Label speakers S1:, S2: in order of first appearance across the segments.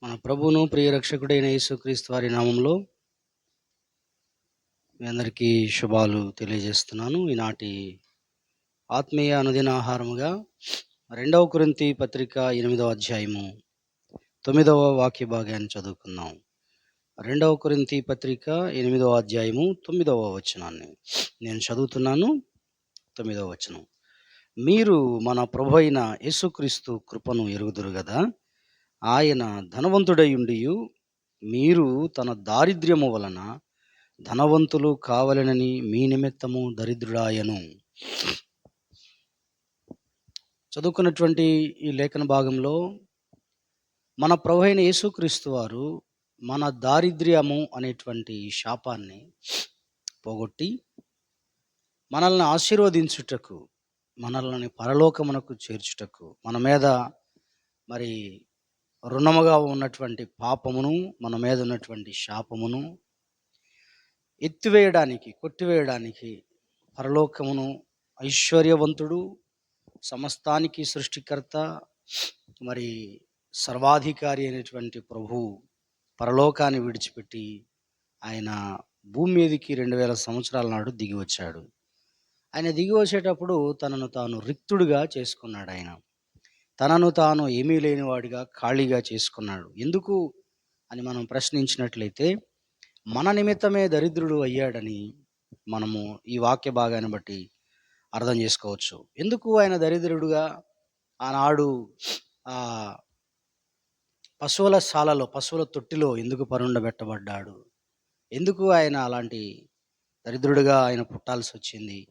S1: మన ప్రభువును ప్రియ రక్షకుడైన యేసుక్రీస్తు వారి నామంలో మీ అందరికీ శుభాలు తెలియజేస్తున్నాను. ఈనాటి ఆత్మీయ అనుదిన ఆహారముగా 2 కొరింథీ పత్రిక 8వ అధ్యాయము 9వ వాక్య భాగాన్ని చదువుకుందాం. 2 కొరింథీ పత్రిక 8వ అధ్యాయము 9వ వచనాన్ని నేను చదువుతున్నాను. 9వ వచనం. మీరు మన ప్రభు అయిన యేసుక్రీస్తు కృపను ఎరుగుదురు గదా. ఆయన ధనవంతుడైయుండియు మీరు తన దారిద్ర్యము వలన ధనవంతులు కావలెనని మీ నిమిత్తము దరిద్రుడాయను. చదువుకున్నటువంటి ఈ లేఖన భాగంలో మన ప్రభు అయిన యేసుక్రీస్తు వారు మన దారిద్ర్యము అనేటువంటి శాపాన్ని పోగొట్టి మనల్ని ఆశీర్వదించుటకు, మనల్ని పరలోకమునకు చేర్చుటకు, మన మీద మరి రుణముగా ఉన్నటువంటి పాపమును, మన మీద ఉన్నటువంటి శాపమును ఎత్తివేయడానికి, కొట్టివేయడానికి పరలోకమును, ఐశ్వర్యవంతుడు, సమస్తానికి సృష్టికర్త, మరి సర్వాధికారి అయినటువంటి ప్రభు పరలోకాన్ని విడిచిపెట్టి ఆయన భూమి మీదకి 2000 సంవత్సరాల నాడు దిగి వచ్చాడు. ఆయన దిగి వచ్చేటప్పుడు తనను తాను రిక్తుడిగా చేసుకున్నాడు. ఆయన తనను తాను ఏమీ లేనివాడిగా ఖాళీగా చేసుకున్నాడు. ఎందుకు అని మనం ప్రశ్నించినట్లయితే మన నిమిత్తమే దరిద్రుడు అయ్యాడని మనము ఈ వాక్య భాగాన్ని బట్టి అర్థం చేసుకోవచ్చు. ఎందుకు ఆయన దరిద్రుడుగా ఆనాడు ఆ పశువుల శాలలో, పశువుల తొట్టిలో ఎందుకు పరుండబెట్టబడ్డాడు? ఎందుకు ఆయన అలాంటి దరిద్రుడిగా ఆయన పుట్టాల్సి వచ్చింది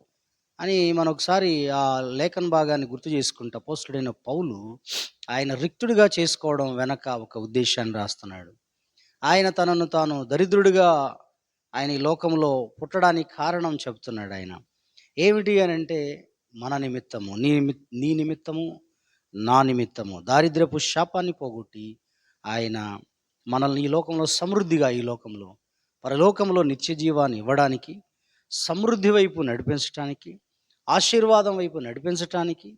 S1: అని మనం ఒకసారి ఆ లేఖన భాగాన్ని గుర్తు చేసుకుంటే అపోస్తలుడైన పౌలు ఆయన రిక్తుడిగా చేసుకోవడం వెనక ఒక ఉద్దేశాన్ని రాస్తున్నాడు. ఆయన తనను తాను దరిద్రుడిగా ఆయన ఈ లోకంలో పుట్టడానికి కారణం చెప్తున్నాడు. ఆయన ఏమిటి అని అంటే మన నిమిత్తము, నీ నిమిత్తము, నా నిమిత్తము దారిద్ర్యపు శాపాన్ని పోగొట్టి ఆయన మనల్ని ఈ లోకంలో సమృద్ధిగా, ఈ లోకంలో పరలోకంలో నిత్య జీవాన్ని ఇవ్వడానికి, సమృద్ధి వైపు నడిపించటానికి, ఆశీర్వాదం వైపు నడిపించటానికి,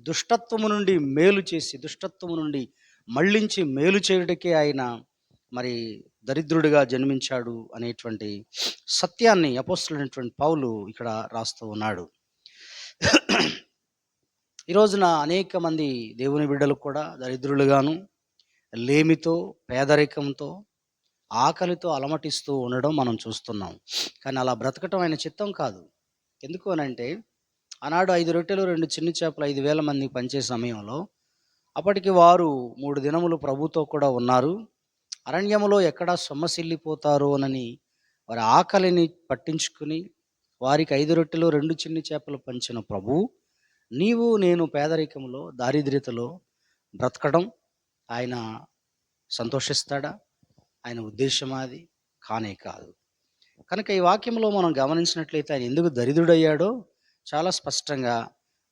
S1: దుష్టత్వము నుండి మేలు చేసి, దుష్టత్వము నుండి మళ్ళించి మేలు చేయుటకే ఆయన మరి దరిద్రుడిగా జన్మించాడు అనేటువంటి సత్యాన్ని అపోస్తలుడైనటువంటి పౌలు ఇక్కడ రాస్తూ ఉన్నాడు. ఈ రోజున అనేక మంది దేవుని బిడ్డలు కూడా దరిద్రులుగాను, లేమితో, పేదరికంతో, ఆకలితో అలమటిస్తూ ఉండడం మనం చూస్తున్నాం. కానీ అలా బ్రతకటం ఆయన చిత్తం కాదు. ఎందుకు అనంటే ఆనాడు 5 రొట్టెలు 2 చిన్న చేపలు 5,000 మందికి పంచే సమయంలో అప్పటికి వారు 3 దినములు ప్రభుతో కూడా ఉన్నారు. అరణ్యములో ఎక్కడా సొమ్మసిల్లిపోతారోనని వారి ఆకలిని పట్టించుకుని వారికి 5 రొట్టెలు 2 చిన్ని చేపలు పంచిన ప్రభువు నీవు నేను పేదరికంలో, దారిద్ర్యతలో బ్రతకడం ఆయన సంతోషిస్తాడా? ఆయన ఉద్దేశం అది కానే కాదు. కనుక ఈ వాక్యంలో మనం గమనించినట్లయితే ఆయన ఎందుకు దరిద్రుడయ్యాడో చాలా స్పష్టంగా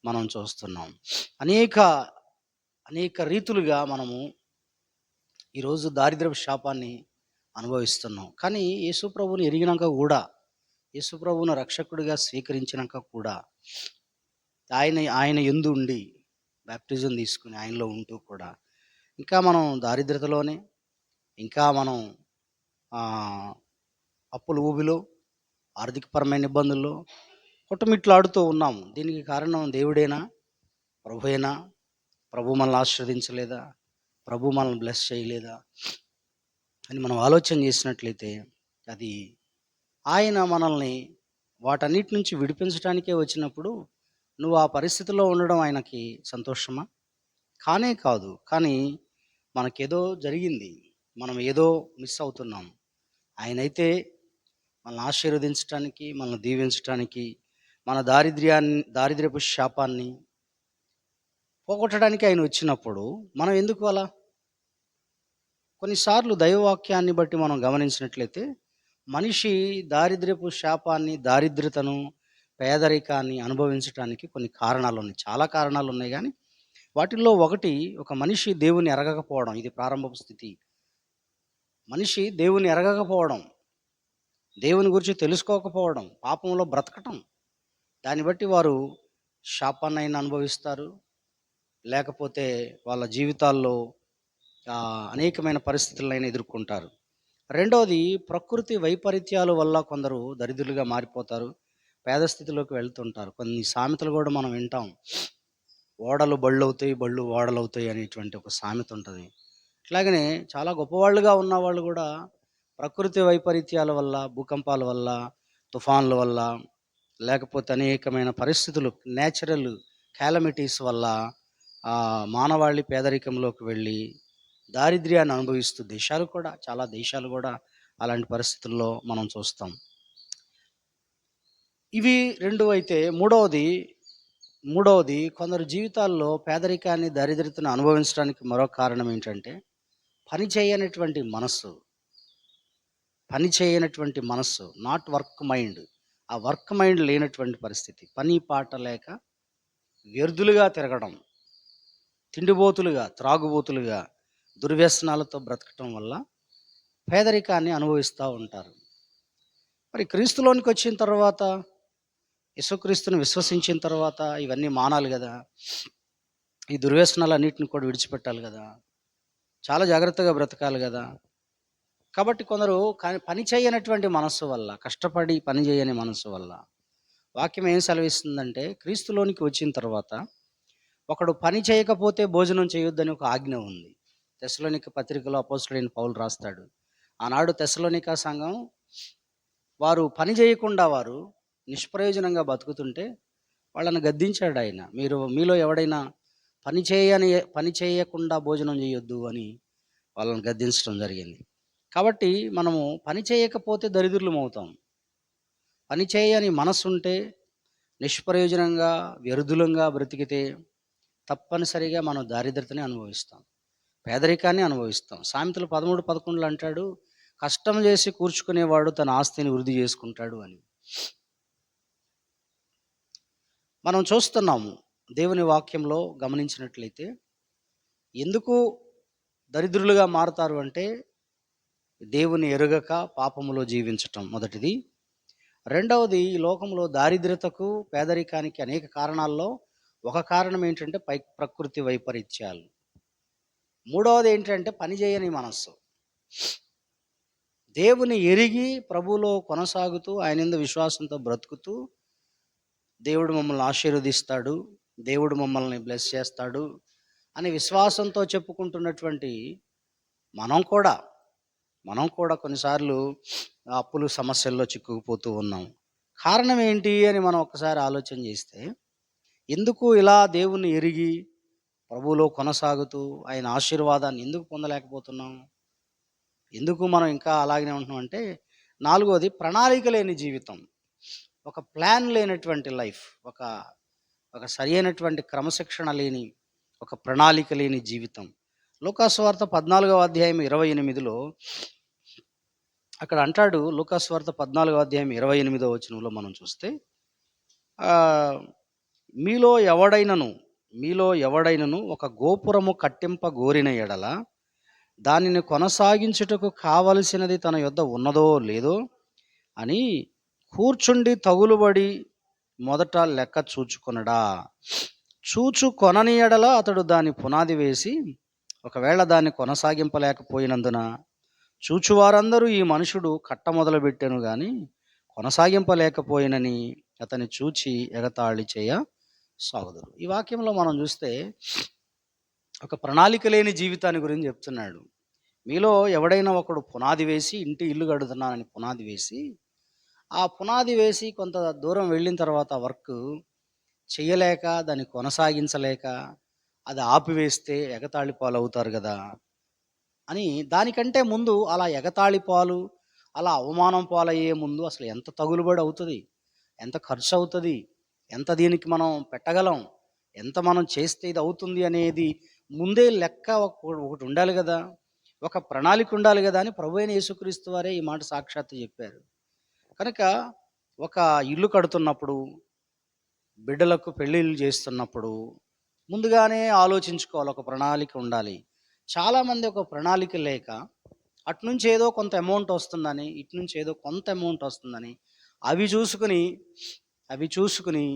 S1: మనం చూస్తున్నాం. అనేక రీతులుగా మనము ఈరోజు దారిద్ర్యపు శాపాన్ని అనుభవిస్తున్నాం. కానీ యేసుప్రభుని ఎరిగినాక కూడా, యేసుప్రభుని రక్షకుడిగా స్వీకరించినాక కూడా ఆయన యందు ఉండి బాప్టిజం తీసుకుని ఆయనలో ఉంటూ కూడా ఇంకా మనం దారిద్రతలోనే, ఇంకా మనం అప్పుల ఊబిలో, ఆర్థికపరమైన ఇబ్బందుల్లో కొట్టుమిట్లాడుతూ ఉన్నాము. దీనికి కారణం దేవుడేనా? ప్రభుయేనా? ప్రభు మనల్ని ఆశీర్వదించలేదా? ప్రభు మనల్ని బ్లెస్ చేయలేదా అని మనం ఆలోచన చేసినట్లయితే అది ఆయన మనల్ని వాటన్నిటి నుంచి విడిపించడానికే వచ్చినప్పుడు నువ్వు ఆ పరిస్థితిలో ఉండడం ఆయనకి సంతోషమా? కానే కాదు. కానీ మనకేదో జరిగింది, మనం ఏదో మిస్ అవుతున్నాం. ఆయనైతే మనల్ని ఆశీర్వదించడానికి, మనల్ని దీవించడానికి, మన దారిద్ర్యపు శాపాన్ని పోగొట్టడానికి ఆయన వచ్చినప్పుడు మనం ఎందుకు అలా? కొన్నిసార్లు దైవవాక్యాన్ని బట్టి మనం గమనించినట్లయితే మనిషి దారిద్ర్యపు శాపాన్ని, దారిద్రతను, పేదరికాన్ని అనుభవించడానికి కొన్ని కారణాలు ఉన్నాయి. చాలా కారణాలు ఉన్నాయి. కానీ వాటిల్లో ఒకటి, ఒక మనిషి దేవుని ఎరగకపోవడం. ఇది ప్రారంభపు స్థితి. మనిషి దేవుని ఎరగకపోవడం, దేవుని గురించి తెలుసుకోకపోవడం, పాపంలో బ్రతకటం. దాన్ని బట్టి వారు శాపాన్నైనా అనుభవిస్తారు, లేకపోతే వాళ్ళ జీవితాల్లో అనేకమైన పరిస్థితులనైనా ఎదుర్కొంటారు. రెండవది, ప్రకృతి వైపరీత్యాల వల్ల కొందరు దరిద్రులుగా మారిపోతారు. పేద స్థితిలోకి వెళ్తుంటారు. కొన్ని సామెతలు గూడా మనం వింటాం. ఓడలు బళ్ళవుతాయి, బళ్ళు ఓడలవుతాయి అనేటువంటి ఒక సామెత ఉంటది. అట్లాగనే చాలా గొప్పవాళ్ళుగా ఉన్నవాళ్ళు గూడా ప్రకృతి వైపరీత్యాల వల్ల, భూకంపాల వల్ల, తుఫాన్ల వల్ల, లేకపోతే అనేకమైన పరిస్థితులు, నేచురల్ కాలమిటీస్ వల్ల మానవాళి పేదరికంలోకి వెళ్ళి దారిద్ర్యాన్ని అనుభవిస్తూ చాలా దేశాలు కూడా అలాంటి పరిస్థితుల్లో మనం చూస్తాం. ఇవి 2 అయితే మూడవది కొందరు జీవితాల్లో పేదరికాన్ని, దారిద్ర్యతను అనుభవించడానికి మరో కారణం ఏంటంటే, పని చేయనటువంటి మనస్సు. పని చేయనటువంటి మనస్సు. Not work mind. ఆ వర్క్ మైండ్ లేనటువంటి పరిస్థితి. పని పాట లేక వ్యర్థులుగా తిరగడం, తిండిబోతులుగా, త్రాగుబోతులుగా, దుర్వ్యసనాలతో బ్రతకటం వల్ల పేదరికాన్ని అనుభవిస్తూ ఉంటారు. మరి క్రీస్తులోనికి వచ్చిన తర్వాత, యేసుక్రీస్తుని విశ్వసించిన తర్వాత ఇవన్నీ మానాలి గదా! ఈ దుర్వ్యసనాలన్నిటిని కూడా విడిచిపెట్టాలి గదా! చాలా జాగ్రత్తగా బ్రతకాలి గదా! కాబట్టి కొందరు పని చేయనటువంటి మనస్సు వల్ల, కష్టపడి పని చేయని మనస్సు వల్ల, వాక్యం ఏం సెలవిస్తుందంటే, క్రీస్తులోనికి వచ్చిన తర్వాత ఒకడు పని చేయకపోతే భోజనం చేయొద్దని ఒక ఆజ్ఞ ఉంది. తెస్సలోనిక పత్రికలో అపోస్తలుడైన పౌలు రాస్తాడు. ఆనాడు తెస్సలోనిక సంఘం వారు పని చేయకుండా వారు నిష్ప్రయోజనంగా బతుకుతుంటే వాళ్ళని గద్దించాడు ఆయన. మీలో ఎవడైనా పని చేయకుండా భోజనం చేయొద్దు అని వాళ్ళని గద్దించడం జరిగింది. కాబట్టి మనము పని చేయకపోతే దరిద్రులమవుతాం. పని చేయని మనసుంటే, నిష్ప్రయోజనంగా, వ్యర్థులంగా బ్రతికితే తప్పనిసరిగా మనం దారిద్రతని అనుభవిస్తాం. పేదరికాన్ని అనుభవిస్తాం. సామెతలు 13:11 అంటాడు, కష్టం చేసి కూర్చుకునేవాడు తన ఆస్తిని వృద్ధి చేసుకుంటాడు అని. మనం చూస్తున్నాము దేవుని వాక్యంలో గమనించినట్లయితే, ఎందుకు దరిద్రులుగా మారుతారు అంటే, దేవుని ఎరుగక పాపములో జీవించటం మొదటిది. రెండవది, ఈ లోకంలో దారిద్ర్యతకు, పేదరికానికి అనేక కారణాల్లో ఒక కారణం ఏంటంటే ప్రకృతి వైపరీత్యాలు. మూడవది ఏంటంటే పని చేయని మనస్సు. దేవుని ఎరిగి ప్రభువులో కొనసాగుతూ ఆయన యందు విశ్వాసంతో బ్రతుకుతూ దేవుడు మమ్మల్ని ఆశీర్వదిస్తాడు, దేవుడు మమ్మల్ని బ్లెస్ చేస్తాడు అని విశ్వాసంతో చెప్పుకుంటున్నటువంటి మనం కూడా కొన్నిసార్లు అప్పులు సమస్యల్లో చిక్కుకుపోతూ ఉన్నాం. కారణం ఏంటి అని మనం ఒక్కసారి ఆలోచన చేస్తే, ఎందుకు ఇలా దేవుణ్ణి ఎరిగి ప్రభువులో కొనసాగుతూ ఆయన ఆశీర్వాదాన్ని ఎందుకు పొందలేకపోతున్నాం? ఎందుకు మనం ఇంకా అలాగనే ఉంటున్నాం అంటే, నాలుగోది ప్రణాళిక లేని జీవితం. ఒక ప్లాన్ లేనటువంటి లైఫ్. ఒక సరి అయినటువంటి క్రమశిక్షణ లేని, ఒక ప్రణాళిక లేని జీవితం. లూకాసు వార్త 14వ అధ్యాయం 28లో అక్కడ అంటాడు. లూకాసు వార్త 14వ అధ్యాయం 28వ వచనంలో మనం చూస్తే, మీలో ఎవడైనను ఒక గోపురము కట్టింప గోరిన ఎడల దానిని కొనసాగించుటకు కావలసినది తన యొద్ద ఉన్నదో లేదో అని కూర్చుండి తగులుబడి మొదట లెక్క చూచుకొనడా. చూచుకొనని ఎడల అతడు దాని పునాది వేసి, ఒకవేళ దాన్ని కొనసాగింపలేకపోయినందున చూచువారందరూ ఈ మనుషుడు కట్ట మొదలు పెట్టాను గాని కొనసాగింపలేకపోయినని అతన్ని చూచి ఎగతాళి చేయ సాగుదురు. ఈ వాక్యంలో మనం చూస్తే ఒక ప్రణాళిక లేని జీవితాన్ని గురించి చెప్తున్నాడు. మీలో ఎవడైనా ఒకడు పునాది వేసి, ఇల్లు కడుతున్నానని పునాది వేసి, ఆ పునాది వేసి కొంత దూరం వెళ్ళిన తర్వాత వర్క్ చేయలేక, దాన్ని కొనసాగించలేక, అది ఆపివేస్తే ఎగతాళి పాలు అవుతారు కదా అని, దానికంటే ముందు అలా ఎగతాళి పాలు, అలా అవమానం పాలయ్యే ముందు అసలు ఎంత తగులుబడి అవుతుంది, ఎంత ఖర్చు అవుతుంది, ఎంత దీనికి మనం పెట్టగలం, ఎంత మనం చేస్తే ఇది అవుతుంది అనేది ముందే లెక్క ఒకటి ఉండాలి కదా, ఒక ప్రణాళిక ఉండాలి కదా అని ప్రభువైన యేసుక్రీస్తు వారే ఈ మాట సాక్షాత్తు చెప్పారు. కనుక ఒక ఇల్లు కడుతున్నప్పుడు, బిడ్డలకు పెళ్ళిళ్ళు చేస్తున్నప్పుడు ముందుగానే ఆలోచించుకోవాలి, ఒక ప్రణాళిక ఉండాలి. చాలామంది ఒక ప్రణాళిక లేక అటునుంచి ఏదో కొంత అమౌంట్ వస్తుందని, ఇటు నుంచి ఏదో కొంత అమౌంట్ వస్తుందని అవి చూసుకుని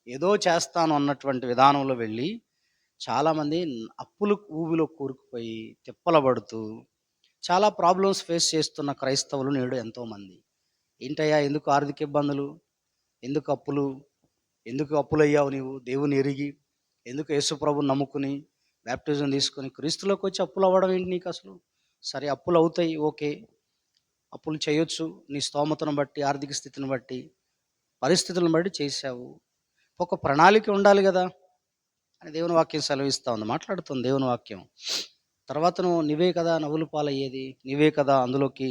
S1: ఏదో చేస్తాను అన్నటువంటి విధానంలో వెళ్ళి చాలామంది అప్పులు ఊబిలో కూరుకుపోయి తిప్పల పడుతూ చాలా ప్రాబ్లమ్స్ ఫేస్ చేస్తున్న క్రైస్తవులు నేడు ఎంతోమంది. ఏంటయ్యా ఎందుకు ఆర్థిక ఇబ్బందులు? ఎందుకు అప్పులు? ఎందుకు అప్పులయ్యావు నీవు? దేవుని ఎరిగి, ఎందుకు యేసు ప్రభువుని నమ్ముకుని, బాప్టిజం తీసుకొని క్రీస్తులోకొచ్చి అప్పులవ్వడం ఏంటి నీకసలు? సరే అప్పులవుతాయి ఓకే. అప్పులు చేయొచ్చు. నీ స్తోమతను బట్టి, ఆర్థిక స్థితిని బట్టి, పరిస్థితులను బట్టి చేశావు. ఒక ప్రణాళిక ఉండాలి గదా! అని దేవుని వాక్యం సెలవిస్తా ఉంది. మాట్లాడుతుంది దేవుని వాక్యం. తర్వాత నువ్వే కదా నవ్వుల పాలయ్యేది. నీవే కదా అందులోకి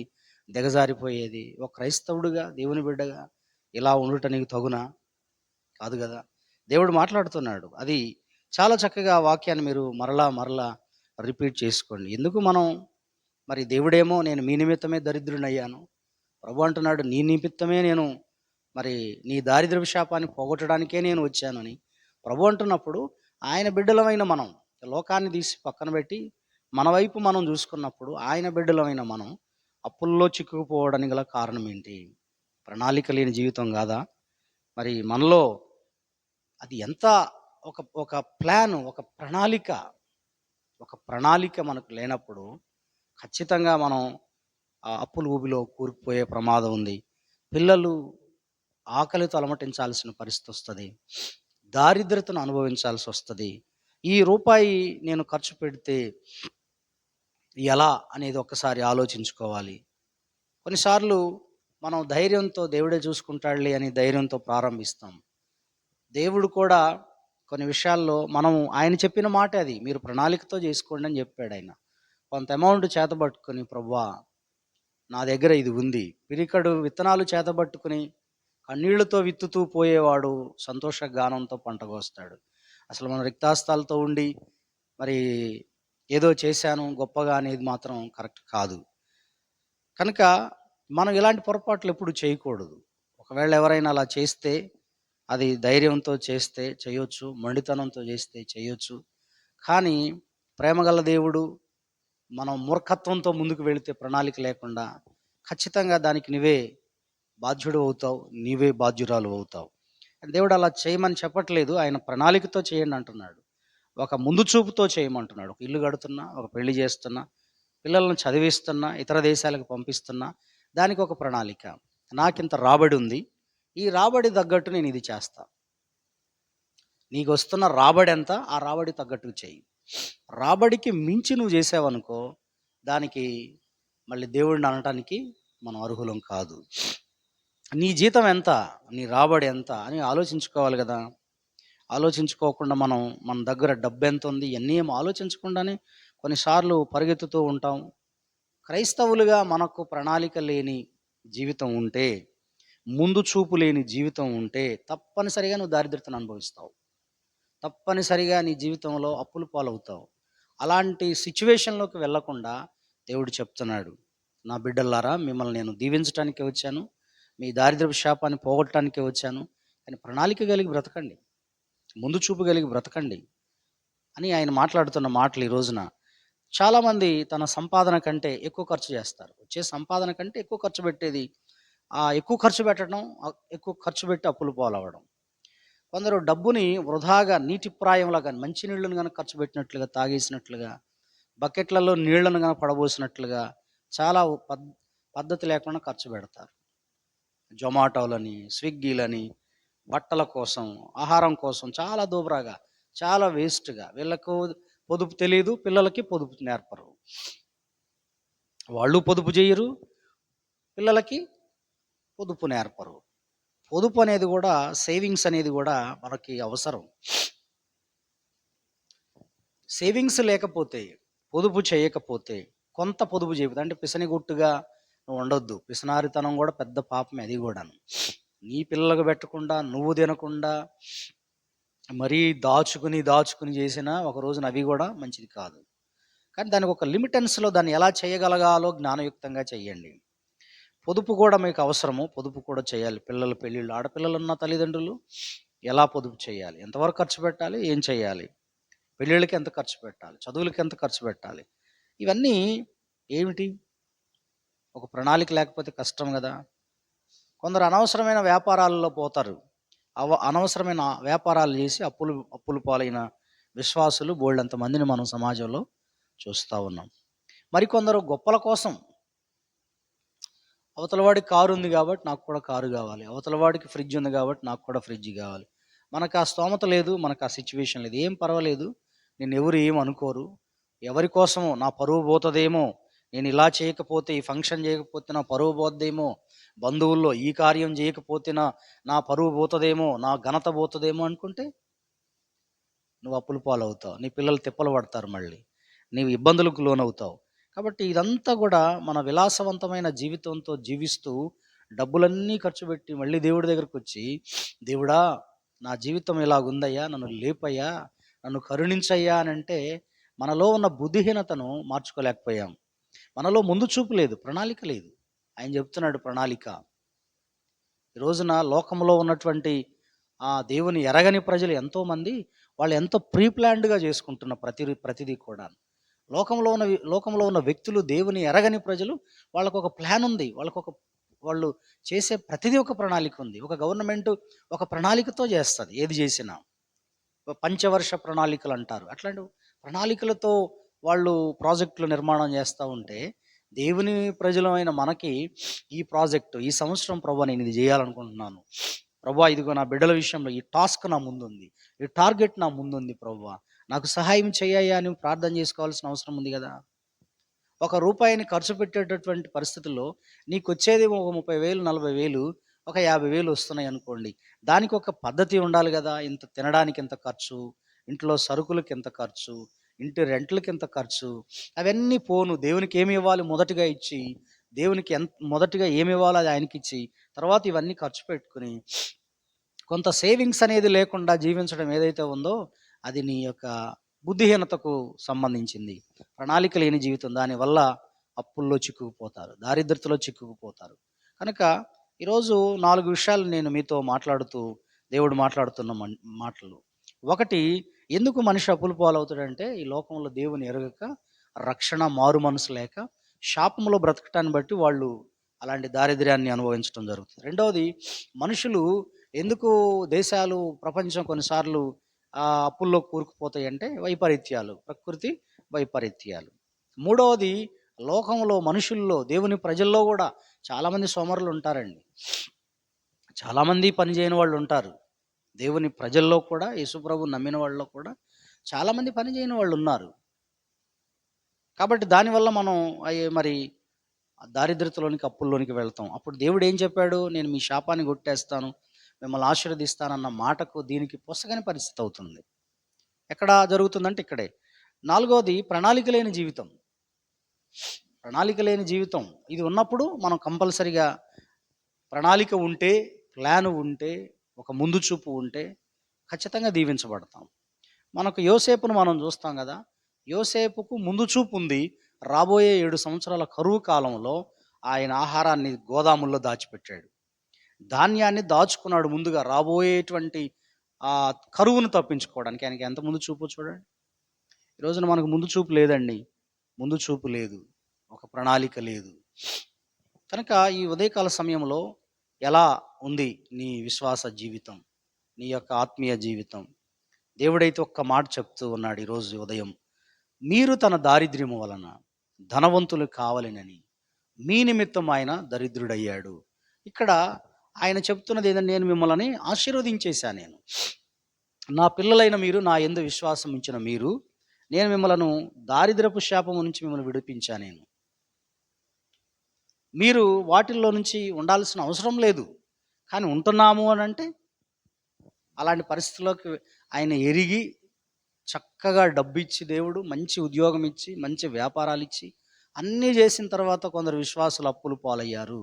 S1: దిగజారిపోయేది. ఒక క్రైస్తవుడిగా, దేవుని బిడ్డగా ఇలా ఉండుట నీకు తగునా? కాదు గదా! దేవుడు మాట్లాడుతున్నాడు. అది చాలా చక్కగా ఆ వాక్యాన్ని మీరు మరలా, మరలా రిపీట్ చేసుకోండి. ఎందుకు మనం మరి దేవుడేమో నేను మీ నిమిత్తమే దరిద్రుడినయ్యాను. ప్రభు అంటున్నాడు నీ నిమిత్తమే నేను మరి నీ దారిద్ర్యపు శాపాన్ని పోగొట్టడానికే నేను వచ్చానని. ప్రభు అంటున్నప్పుడు ఆయన బిడ్డలమైన మనం లోకాన్ని తీసి పక్కన పెట్టి మన వైపు మనం చూసుకున్నప్పుడు ఆయన బిడ్డలమైన మనం అప్పుల్లో చిక్కుకుపోవడానికి గల కారణం ఏంటి? ప్రణాళిక లేని జీవితం కాదా? మరి మనలో అది ఎంత ఒక ఒక ప్లాన్, ఒక ప్రణాళిక మనకు లేనప్పుడు ఖచ్చితంగా మనం ఆ అప్పుల ఊబిలో కూరుకుపోయే ప్రమాదం ఉంది. పిల్లలు ఆకలితో అలమటించాల్సిన పరిస్థితి వస్తది. దారిద్రతను అనుభవించాల్సి వస్తది. ఈ రూపాయి నేను ఖర్చు పెడితే ఎలా అనేది ఒక్కసారి ఆలోచించుకోవాలి. కొన్నిసార్లు మనం ధైర్యంతో దేవుడే చూసుకుంటాడులే అని ధైర్యంతో ప్రారంభిస్తాం. దేవుడు కూడా కొన్ని విషయాల్లో మనం ఆయన చెప్పిన మాటే అది. మీరు ప్రణాళికతో చేసుకోండి అని చెప్పాడాయన. కొంత అమౌంట్ చేతబట్టుకొని ప్రభువా నా దగ్గర ఇది ఉంది. పిరికెడు విత్తనాలు చేతబట్టుకుని కన్నీళ్లతో విత్తుతూ పోయేవాడు సంతోష గానంతో పంట కోస్తాడు. అసలు మనం రిక్తాస్తాలతో ఉండి మరి ఏదో చేశాను గొప్పగా అనేది మాత్రం కరెక్ట్ కాదు. కనుక మనం ఇలాంటి పొరపాట్లు ఎప్పుడు చేయకూడదు. ఒకవేళ ఎవరైనా అలా చేస్తే అది ధైర్యంతో చేస్తే చేయొచ్చు, మొండితనంతో చేస్తే చేయొచ్చు. కానీ ప్రేమగల దేవుడు మనం మూర్ఖత్వంతో ముందుకు వెళితే ప్రణాళిక లేకుండా ఖచ్చితంగా దానికి నువ్వే బాధ్యుడు అవుతావు, నీవే బాధ్యురాలు అవుతావు. దేవుడు అలా చేయమని చెప్పట్లేదు. ఆయన ప్రణాళికతో చేయండి అంటున్నాడు. ఒక ముందు చూపుతో చేయమంటున్నాడు. ఒక ఇల్లు కడుతున్నా, ఒక పెళ్లి చేస్తున్నా, పిల్లలను చదివిస్తున్నా, ఇతర దేశాలకు పంపిస్తున్నా, దానికి ఒక ప్రణాళిక. నాకింత రాబడి ఉంది. ఈ రాబడి తగ్గట్టు నేను ఇది చేస్తా. నీకు వస్తున్న రాబడి ఎంత? ఆ రాబడి తగ్గట్టు చెయ్యి. రాబడికి మించి నువ్వు చేసావనుకో దానికి మళ్ళీ దేవుడిని అనటానికి మనం అర్హులం కాదు. నీ జీతం ఎంత? నీ రాబడి ఎంత అని ఆలోచించుకోవాలి కదా! ఆలోచించుకోకుండా మనం మన దగ్గర డబ్బెంత ఉంది ఇవన్నీ ఏం ఆలోచించకుండానే కొన్నిసార్లు పరిగెత్తుతూ ఉంటాం. క్రైస్తవులుగా మనకు ప్రణాళిక లేని జీవితం ఉంటే, ముందు చూపు లేని జీవితం ఉంటే తప్పనిసరిగా నువ్వు దారిద్రతను అనుభవిస్తావు. తప్పనిసరిగా నీ జీవితంలో అప్పుల పాలవుతావు. అలాంటి సిచ్యువేషన్‌లోకి వెళ్ళకుండా దేవుడు చెప్తున్నాడు. నా బిడ్డలారా మిమ్మల్ని నేను దీవించటానికే వచ్చాను. మీ దారిద్ర్యపు శాపాన్ని పోగొట్టడానికే వచ్చాను. కానీ ప్రణాళిక కలిగి బ్రతకండి. ముందు చూపు కలిగి బ్రతకండి అని ఆయన మాట్లాడుతున్న మాటలు ఈ రోజున చాలామంది తన సంపాదన కంటే ఎక్కువ ఖర్చు చేస్తారు. వచ్చే సంపాదన కంటే ఎక్కువ ఖర్చు పెట్టేది ఎక్కువ ఖర్చు పెట్టడం, ఎక్కువ ఖర్చు పెట్టి అప్పుల పాలవ్వడం. కొందరు డబ్బుని వృధాగా నీటిప్రాయంలాగా మంచినీళ్ళను గనక ఖర్చు పెట్టినట్లుగా, తాగేసినట్లుగా, బకెట్లలో నీళ్లను గనక పడబోసినట్లుగా చాలా పద్ధతి లేకుండా ఖర్చు పెడతారు. జొమాటోలని, స్విగ్గీలని, బట్టల కోసం, ఆహారం కోసం చాలా దూబరాగా, చాలా వేస్ట్‌గా వీళ్ళకు పొదుపు తెలీదు, పిల్లలకి పొదుపు నేర్పరు. వాళ్ళు పొదుపు చేయరు, పిల్లలకి పొదుపు నేర్పరు. పొదుపు అనేది కూడా సేవింగ్స్ అనేది కూడా మనకి అవసరం. సేవింగ్స్ లేకపోతే, పొదుపు చేయకపోతే కొంత పొదుపు చెబుతా అంటే పిసనిగొట్టుగా నువ్వు ఉండొద్దు. పిసినారితనం కూడా పెద్ద పాపమే అది కూడాను. నీ పిల్లలకు పెట్టకుండా, నువ్వు తినకుండా మరీ దాచుకుని, దాచుకుని చేసినా ఒక రోజున అవి కూడా మంచిది కాదు. కానీ దానికి ఒక లిమిటెన్స్‌లో దాన్ని ఎలా చేయగలగాలో జ్ఞానయుక్తంగా చెయ్యండి. పొదుపు కూడా మీకు అవసరము. పొదుపు కూడా చేయాలి. పిల్లల పెళ్ళిళ్ళు, ఆడపిల్లలున్న తల్లిదండ్రులు ఎలా పొదుపు చేయాలి? ఎంతవరకు ఖర్చు పెట్టాలి? ఏం చేయాలి? పెళ్ళిళ్ళకి ఎంత ఖర్చు పెట్టాలి? చదువులకి ఎంత ఖర్చు పెట్టాలి? ఇవన్నీ ఏమిటి? ఒక ప్రణాళిక లేకపోతే కష్టం గదా! కొందరు అనవసరమైన వ్యాపారాల్లో పోతారు. అనవసరమైన వ్యాపారాలు చేసి అప్పులు పాలైన విశ్వాసులు బోలెడంత మందిని మనం సమాజంలో చూస్తూ ఉన్నాం. మరికొందరు గొప్పల కోసం, అవతలవాడికి కారు ఉంది కాబట్టి నాకు కూడా కారు కావాలి, అవతలవాడికి ఫ్రిడ్జ్ ఉంది కాబట్టి నాకు కూడా ఫ్రిడ్జ్ కావాలి. మనకు ఆ స్తోమత లేదు, మనకు ఆ సిచ్యువేషన్ లేదు, ఏం పర్వాలేదు, నేను ఎవరు ఏం అనుకోరు, ఎవరి కోసమో నా పరువు పోతుందేమో, నేను ఇలా చేయకపోతే, ఈ ఫంక్షన్ చేయకపోతే నా పరువు పోద్దేమో, బంధువుల్లో ఈ కార్యం చేయకపోతే నా పరువు పోతుందేమో, నా ఘనత పోతుందేమో అనుకుంటే నువ్వు అప్పుల పాలవుతావు, నీ పిల్లలు తిప్పలు పడతారు, మళ్ళీ నీవు ఇబ్బందులకు లోనవుతావు. కాబట్టి ఇదంతా కూడా మన విలాసవంతమైన జీవితంతో జీవిస్తూ డబ్బులన్నీ ఖర్చు పెట్టి మళ్ళీ దేవుడి దగ్గరకు వచ్చి, దేవుడా నా జీవితం ఇలాగుందయ్యా, నన్ను లేపయ్యా, నన్ను కరుణించయ్యా అని అంటే మనలో ఉన్న బుద్ధిహీనతను మార్చుకోలేకపోయాం. మనలో ముందు చూపు లేదు, ప్రణాళిక లేదు. ఆయన చెప్తున్నాడు ప్రణాళిక. ఈ రోజున లోకంలో ఉన్నటువంటి దేవుని ఎరగని ప్రజలు ఎంతోమంది, వాళ్ళు ఎంతో ప్రీ ప్లాన్డ్గా చేసుకుంటున్న ప్రతిదీ కూడా. లోకంలో ఉన్న వ్యక్తులు, దేవుని ఎరగని ప్రజలు, వాళ్ళకు ఒక ప్లాన్ ఉంది, వాళ్ళు చేసే ప్రతిదీ ఒక ప్రణాళిక ఉంది. ఒక గవర్నమెంట్ ఒక ప్రణాళికతో చేస్తుంది ఏది చేసినా. పంచవర్ష ప్రణాళికలు అంటారు. అట్లాంటి ప్రణాళికలతో వాళ్ళు ప్రాజెక్టులు నిర్మాణం చేస్తూ ఉంటే, దేవుని ప్రజలమైన మనకి ఈ ప్రాజెక్టు, ఈ సంవత్సరం ప్రభువా నేను ఇది చేయాలనుకుంటున్నాను, ప్రభువా ఇదిగో నా బిడ్డల విషయంలో ఈ టాస్క్ నా ముందుంది, ఈ టార్గెట్ నా ముందుంది, ప్రభువా నాకు సహాయం చేయ్యా అని ప్రార్థన చేసుకోవాల్సిన అవసరం ఉంది కదా. ఒక రూపాయిని ఖర్చు పెట్టేటటువంటి పరిస్థితుల్లో నీకు వచ్చేది ఒక 30,000 40,000, ఒక 50,000 వస్తున్నాయి అనుకోండి, దానికి ఒక పద్ధతి ఉండాలి కదా. ఇంత తినడానికి ఎంత ఖర్చు, ఇంట్లో సరుకులకి ఎంత ఖర్చు, ఇంటి రెంట్లకి ఎంత ఖర్చు, అవన్నీ పోను దేవునికి ఏమి ఇవ్వాలి మొదటిగా ఇచ్చి, దేవునికి మొదటిగా ఏమి ఇవ్వాలో అది ఆయనకి ఇచ్చి, తర్వాత ఇవన్నీ ఖర్చు పెట్టుకుని కొంత సేవింగ్స్ అనేది లేకుండా జీవించడం ఏదైతే ఉందో అది నీ యొక్క బుద్ధిహీనతకు సంబంధించింది. ప్రణాళిక లేని జీవితం, దానివల్ల అప్పుల్లో చిక్కుకుపోతారు, దారిద్రతలో చిక్కుకుపోతారు. కనుక ఈరోజు 4 విషయాలు నేను మీతో మాట్లాడుతూ, దేవుడు మాట్లాడుతున్న మాటలు. ఒకటి, ఎందుకు మనిషి అప్పుల పాలవుతాడంటే ఈ లోకంలో దేవుని ఎరగక, రక్షణ మారు మనసు లేక, శాపంలో బ్రతకటాన్ని బట్టి వాళ్ళు అలాంటి దారిద్ర్యాన్ని అనుభవించడం జరుగుతుంది. రెండవది, మనుషులు ఎందుకు, దేశాలు, ప్రపంచం కొన్నిసార్లు అప్పుల్లో కూరుకుపోతాయి అంటే వైపరీత్యాలు, ప్రకృతి వైపరీత్యాలు. మూడవది, లోకంలో మనుషుల్లో, దేవుని ప్రజల్లో కూడా చాలామంది సోమరులు ఉంటారండి, చాలామంది పనిచేయని వాళ్ళు ఉంటారు. దేవుని ప్రజల్లో కూడా, యేసుప్రభు నమ్మిన వాళ్ళలో కూడా చాలామంది పనిచేయని వాళ్ళు ఉన్నారు. కాబట్టి దానివల్ల మనం మరి దారిద్రతలోనికి, అప్పుల్లోనికి వెళ్తాం. అప్పుడు దేవుడు ఏం చెప్పాడు, నేను మీ శాపాన్ని కొట్టేస్తాను, మిమ్మల్ని ఆశీర్వదిస్తానన్న మాటకు దీనికి పొసగని పరిస్థితి అవుతుంది. ఎక్కడ జరుగుతుందంటే ఇక్కడే. నాలుగవది, ప్రణాళిక లేని జీవితం. ప్రణాళిక లేని జీవితం ఇది ఉన్నప్పుడు మనం కంపల్సరిగా ప్రణాళిక ఉంటే, ప్లాన్ ఉంటే, ఒక ముందు చూపు ఉంటే ఖచ్చితంగా దీవించబడతాం. మనకు యోసేపును మనం చూస్తాం కదా. యోసేపుకు ముందు చూపు ఉంది. రాబోయే 7 సంవత్సరాల కరువు కాలంలో ఆయన ఆహారాన్ని గోదాముల్లో దాచిపెట్టాడు, ధాన్యాన్ని దాచుకున్నాడు ముందుగా, రాబోయేటువంటి కరువును తప్పించుకోవడానికి. ఆయనకి ఎంత ముందు చూపు చూడండి. ఈ రోజున మనకు ముందు చూపు లేదండి, ముందు చూపు లేదు, ఒక ప్రణాళిక లేదు. కనుక ఈ ఉదయకాల సమయంలో ఎలా ఉంది నీ విశ్వాస జీవితం, నీ యొక్క ఆత్మీయ జీవితం? దేవుడైతే ఒక్క మాట చెప్తూ ఉన్నాడు ఈరోజు ఉదయం, మీరు తన దారిద్ర్యము వలన ధనవంతులు కావాలనని మీ నిమిత్తం ఆయన దరిద్రుడయ్యాడు. ఇక్కడ ఆయన చెప్తున్నది ఏదంటే, నేను మిమ్మల్ని ఆశీర్వదించేశాను, నా పిల్లలైన మీరు, నా యందు విశ్వాసం ఉంచిన మీరు, నేను మిమ్మలను దారిద్రపు శాపము నుంచి మిమ్మల్ని విడిపించాను. మీరు వాటిల్లో నుంచి ఉండాల్సిన అవసరం లేదు, కానీ ఉంటున్నాము అని అంటే అలాంటి పరిస్థితుల్లోకి ఆయన ఎరిగి చక్కగా డబ్బు ఇచ్చి, దేవుడు మంచి ఉద్యోగం ఇచ్చి, మంచి వ్యాపారాలు ఇచ్చి, అన్నీ చేసిన తర్వాత కొందరు విశ్వాసులు అప్పులు పాలయ్యారు,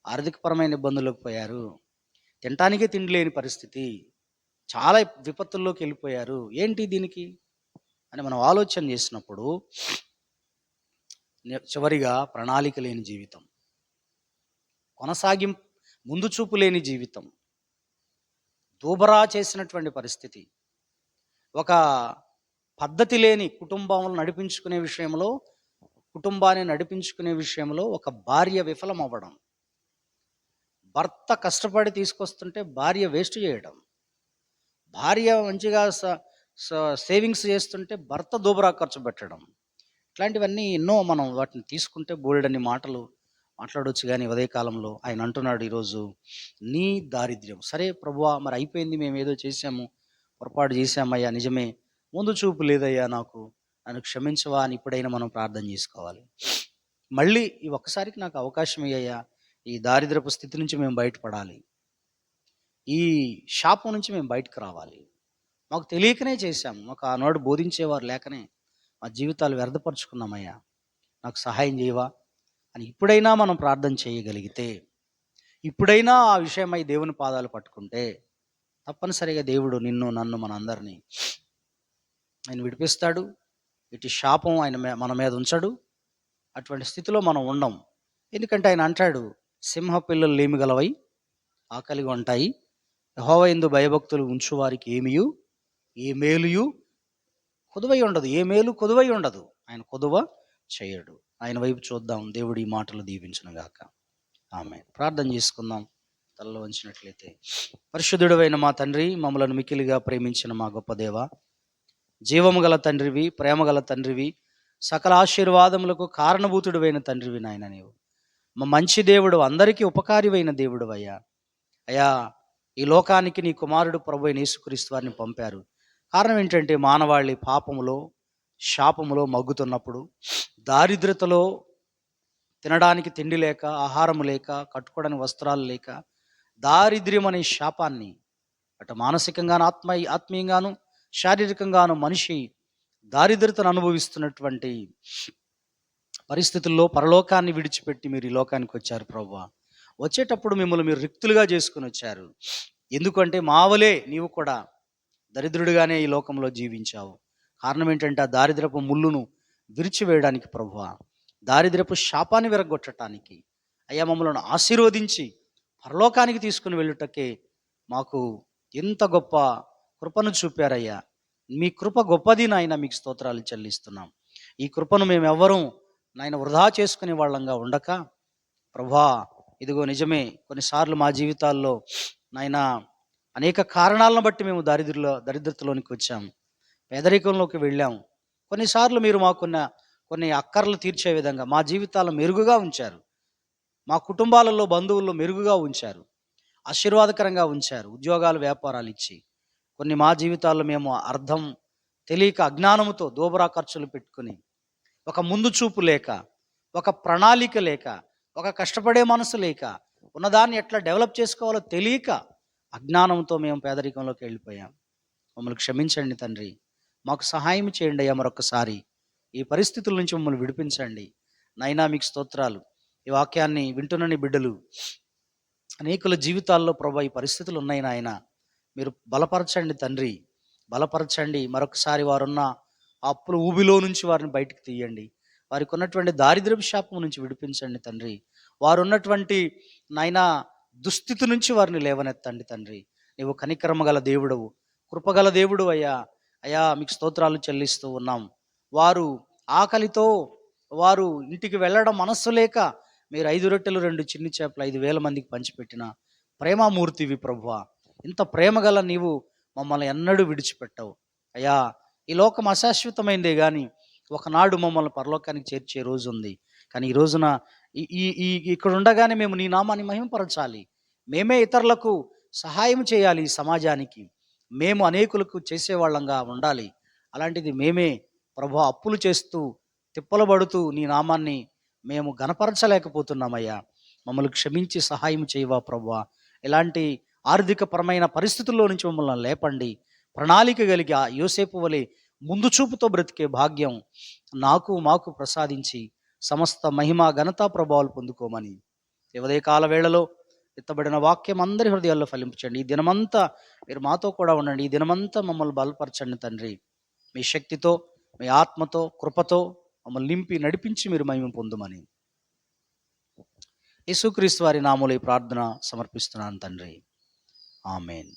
S1: ఆర్థికపరమైన ఇబ్బందులకు పోయారు, తినటానికే తిండి లేని పరిస్థితి, చాలా విపత్తుల్లోకి వెళ్ళిపోయారు. ఏంటి దీనికి అని మనం ఆలోచన చేసినప్పుడు, చివరిగా ప్రణాళిక లేని జీవితం, ముందు చూపు లేని జీవితం, దూబరా చేసినటువంటి పరిస్థితి, ఒక పద్ధతి లేని కుటుంబాన్ని నడిపించుకునే విషయంలో ఒక భార్య విఫలం అవ్వడం, భర్త కష్టపడి తీసుకొస్తుంటే భార్య వేస్ట్ చేయడం, భార్య మంచిగా సో, సేవింగ్స్ చేస్తుంటే భర్త దూబరా ఖర్చు పెట్టడం. ఇట్లాంటివన్నీ ఎన్నో మనం వాటిని తీసుకుంటే బోలెడన్ని మాటలు మాట్లాడొచ్చు గానీ ఉదయ కాలంలో ఆయన అంటున్నాడు ఈరోజు, నీ దారిద్ర్యం. సరే ప్రభువా! మరి అయిపోయింది, మేమేదో చేశాము, పొరపాటు చేశామయ్యా నిజమే. ముందు చూపు లేదయ్యా నాకు. నన్ను క్షమించవా అని ఇప్పుడైనా మనం ప్రార్థన చేసుకోవాలి. మళ్ళీ ఈ ఒక్కసారికి నాకు అవకాశం ఇయ్యయ్యా. ఈ దారిద్రపు స్థితి నుంచి మేము బయటపడాలి. ఈ శాపం నుంచి మేము బయటకు రావాలి. మాకు తెలియకనే చేశాము. మాకు ఆనాడు బోధించేవారు లేకనే మా జీవితాలు వ్యర్థపరుచుకున్నామయ్యా. నాకు సహాయం చేయవా అని ఇప్పుడైనా మనం ప్రార్థన చేయగలిగితే, ఇప్పుడైనా ఆ విషయమై దేవుని పాదాలు పట్టుకుంటే, తప్పనిసరిగా దేవుడు నిన్ను, నన్ను, మనందరినీ ఆయన విడిపిస్తాడు. ఇటు శాపం ఆయన మన మీద ఉంచడు. అటువంటి స్థితిలో మనం ఉండం. ఎందుకంటే ఆయన అంటాడు, సింహ పిల్లలు లేమిగలవై ఆకలిగా ఉంటాయి. యెహోవా యందు భయభక్తులు ఉంచు వారికి ఏమియు, ఏ మేలుయు కొదువై ఉండదు. ఏ మేలు కొదువై ఉండదు. ఆయన కొదువ చేయడు. ఆయన వైపు చూద్దాం. దేవుడు ఈ మాటలు దీవించును గాక. ఆమేన్. ప్రార్థన చేసుకుందాం. తలలో వంచినట్లయితే. పరిశుద్ధుడవైన మా తండ్రి, మమ్మలను మిక్కిలిగా ప్రేమించిన మా గొప్ప దేవ, జీవము గల తండ్రివి, ప్రేమ గల తండ్రివి, సకల ఆశీర్వాదములకు కారణభూతుడివైన తండ్రివి నాయన నీవు. మా మంచి దేవుడు, అందరికీ ఉపకారివైన దేవుడు అయ్యా. అయ్యా, ఈ లోకానికి నీ కుమారుడు ప్రభువైన యేసుక్రీస్తు వారిని పంపారు. కారణం ఏంటంటే మానవాళి పాపములో, శాపములో మగ్గుతున్నప్పుడు, దారిద్రతలో, తినడానికి తిండి లేక, ఆహారం లేక, కట్టుకోవడానికి వస్త్రాలు లేక, దారిద్ర్యం అనే శాపాన్ని అటు మానసికంగాను, ఆత్మీయంగాను, శారీరకంగాను మనిషి దారిద్రతను అనుభవిస్తున్నటువంటి పరిస్థితుల్లో పరలోకాన్ని విడిచిపెట్టి మీరు ఈ లోకానికి వచ్చారు ప్రభువా. వచ్చేటప్పుడు మిమ్మల్ని మీరు రిక్తులుగా చేసుకుని వచ్చారు. ఎందుకంటే మావలే నీవు కూడా దరిద్రుడిగానే ఈ లోకంలో జీవించావు. కారణం ఏంటంటే ఆ దారిద్రపు ముళ్ళును విరిచివేయడానికి ప్రభువా, దారిద్రపు శాపాన్ని విరగొట్టడానికి అయ్యా మమ్మల్ని ఆశీర్వదించి పరలోకానికి తీసుకుని వెళ్ళుటకే మాకు ఎంత గొప్ప కృపను చూపారయ్యా. మీ కృప గొప్పది నాయన, మీకు స్తోత్రాలు చెల్లిస్తున్నాం. ఈ కృపను మేము ఎవ్వరూ నాయన వృధా చేసుకునే వాళ్ళంగా ఉండక ప్రభువా, ఇదిగో నిజమే కొన్నిసార్లు మా జీవితాల్లో నాయన అనేక కారణాలను బట్టి మేము దరిద్రతలోనికి వచ్చాము, పేదరికంలోకి వెళ్ళాము. కొన్నిసార్లు మీరు మాకున్న కొన్ని అక్కర్లు తీర్చే విధంగా మా జీవితాలను మెరుగుగా ఉంచారు. మా కుటుంబాలలో, బంధువుల్లో మెరుగుగా ఉంచారు, ఆశీర్వాదకరంగా ఉంచారు. ఉద్యోగాలు, వ్యాపారాలు ఇచ్చి కొన్ని మా జీవితాల్లో మేము అర్థం తెలియక అజ్ఞానముతో దోబరా ఖర్చులు పెట్టుకుని, ఒక ముందు చూపు లేక, ఒక ప్రణాళిక లేక, ఒక కష్టపడే మనసు లేక, ఉన్నదాన్ని ఎట్లా డెవలప్ చేసుకోవాలో తెలియక అజ్ఞానంతో మేము పేదరికంలోకి వెళ్ళిపోయాం. మమ్మల్ని క్షమించండి తండ్రి. మాకు సహాయం చేయండి అయ్యా. మరొకసారి ఈ పరిస్థితుల నుంచి మమ్మల్ని విడిపించండి నైనా. మీకు స్తోత్రాలు. ఈ వాక్యాన్ని వింటున్న నీ బిడ్డలు అనేకుల జీవితాల్లో ప్రభా ఈ పరిస్థితులు ఉన్నాయి నాయన. మీరు బలపరచండి తండ్రి, బలపరచండి. మరొకసారి వారున్న ఆ అప్పుల ఊబిలో నుంచి వారిని బయటికి తీయండి. వారికి ఉన్నటువంటి దారిద్ర్యపు శాపం నుంచి విడిపించండి తండ్రి. వారు ఉన్నటువంటి నాయనా దుస్థితి నుంచి వారిని లేవనెత్తండి తండ్రి. నీవు కనికరమ గల దేవుడవు, కృపగల దేవుడు అయ్యా. అయ్యా మీకు స్తోత్రాలు చెల్లిస్తూ ఉన్నాం. వారు ఆకలితో వారు ఇంటికి వెళ్ళడం మనస్సు లేక మీరు 5 రొట్టెలు 2 చిన్ని చేపలు 5,000 మందికి పంచిపెట్టిన ప్రేమామూర్తివి ప్రభువా. ఇంత ప్రేమగల నీవు మమ్మల్ని ఎన్నడూ విడిచిపెట్టవు అయ్యా. ఈ లోకం అశాశ్వతమైందే కానీ ఒకనాడు మమ్మల్ని పరలోకానికి చేర్చే రోజు ఉంది. కానీ ఈ రోజున ఈ ఈ ఈ ఇక్కడ ఉండగానే మేము నీ నామాన్ని మహిమపరచాలి. మేమే ఇతరులకు సహాయం చేయాలి. ఈ సమాజానికి మేము అనేకులకు చేసేవాళ్ళంగా ఉండాలి. అలాంటిది మేమే ప్రభువా అప్పులు చేస్తూ తిప్పలు పడుతూ నీ నామాన్ని మేము గణపరచలేకపోతున్నామయ్యా. మమ్మల్ని క్షమించి సహాయం చేయవా ప్రభువా. ఇలాంటి ఆర్థికపరమైన పరిస్థితుల్లో నుంచి మమ్మల్ని లేపండి. ప్రణాళిక కలిగి ఆ యోసేపు వలె ముందు చూపుతో బ్రతికే భాగ్యం మాకు ప్రసాదించి సమస్త మహిమ ఘనత ప్రభావాలు పొందుకోమని ఉదయ కాల వేళలో ఎత్తబడిన వాక్యం అందరి హృదయాల్లో ఫలించండి. ఈ దినమంతా మీరు మాతో కూడా ఉండండి. ఈ దినమంతా మమ్మల్ని బలపరచండి తండ్రి. మీ శక్తితో, మీ ఆత్మతో, కృపతో మమ్మల్ని నింపి నడిపించి మీరు మహిమ పొందుమని యేసుక్రీస్తు వారి నామములో ఈ ప్రార్థన సమర్పిస్తున్నాను తండ్రి. ఆమేన్.